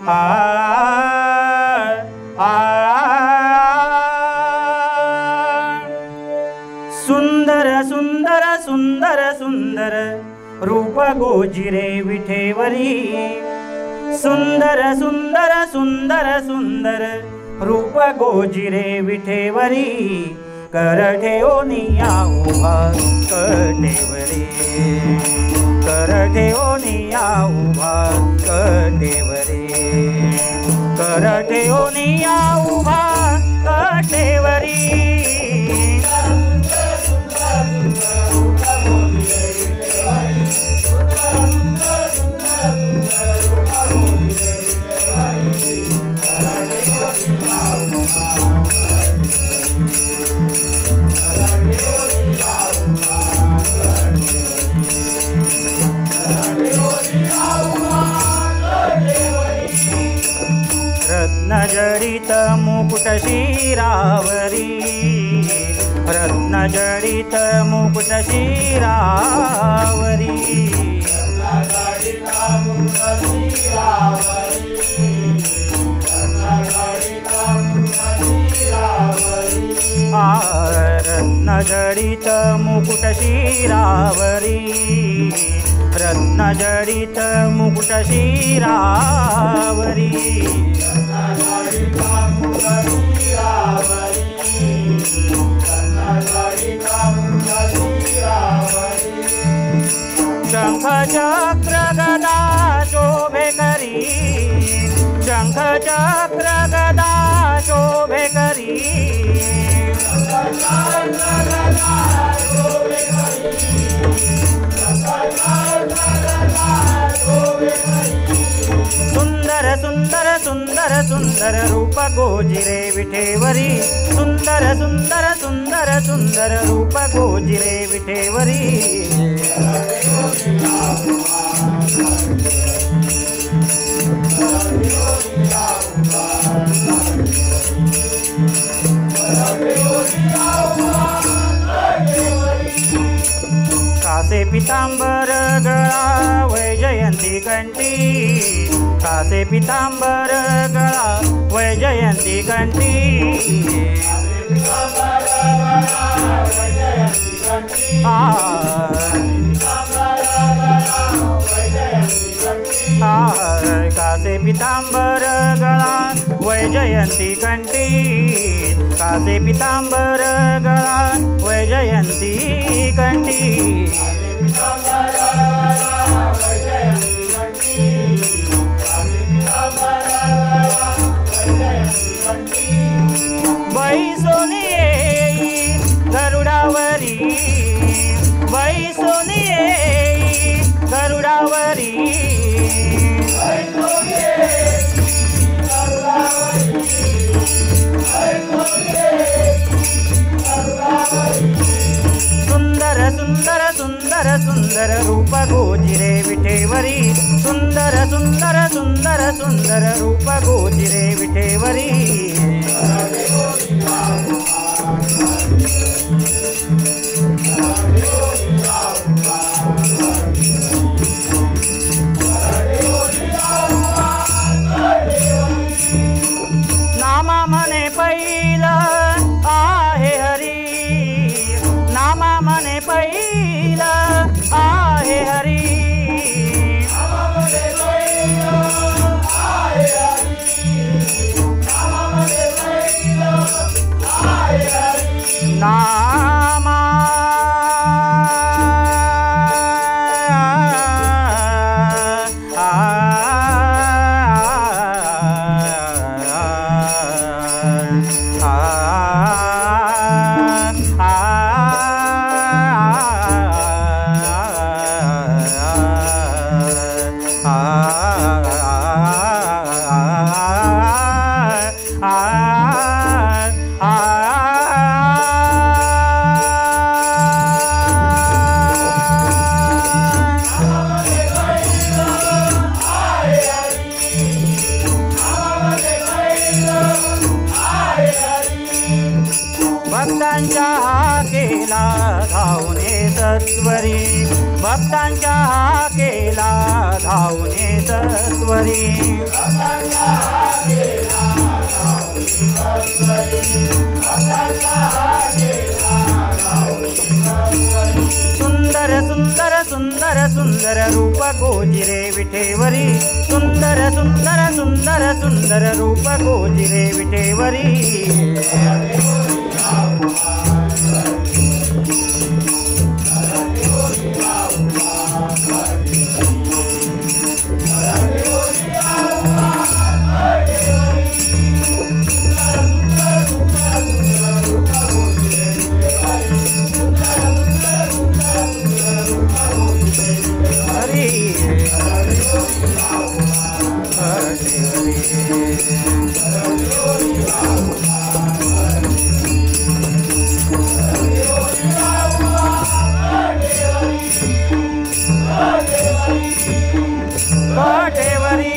आ सुंदर सुंदर सुंदर सुंदर रूप गोजिरे विठेवरी सुंदर सुंदर सुंदर सुंदर रूप गोजिरे विठेवरी कर ठेवोनिया उभा कटेवरी कर ठेवोनिया उभा कटेवरी कर ठेवोनिया उभा कटेवरी रत्नजडित मुकुट शिरावरी रत्नजडित मुकुट शिरावरी रत्नजडित मुकुट शिरावरी रत्नजडित मुकुट शिरावरी शंख चक्र गदा शोभे करी शंख चक्र गदा शोभे करी सुंदर सुंदर सुंदर सुंदर रूप गोजिरे विठेवरी सुंदर सुंदर सुंदर सुंदर रूप गोजिरे विठेवरी कासे पीतांबर गळा वैजयंती कंठी कासे पीतांबर गळा वैजयंती कंठी कासे पीतांबर गळा वैजयंती कंठी कासे पीतांबर गळा वैजयंती कंठी बैसोनी येई गरुडावरी बैसोनी येई गरुडावरी सुंदर सुंदर सुंदर सुंदर रूप गोजिरे विठेवरी सुंदर सुंदर सुंदर सुंदर रूप गोजिरे विठेवरी नामा मने पहिला आहे हरी नामा मने पहिला आहे हरी नामा भक्तांच्या हाकेला धावून येत सत्वरी भक्तांच्या हाकेला धावून ये सत्वरी सुंदर सुंदर सुंदर सुंदर रूप गोजिरे विठेवरी सुंदर सुंदर सुंदर सुंदर रूप गोजिरे विठेवरी काटेवरी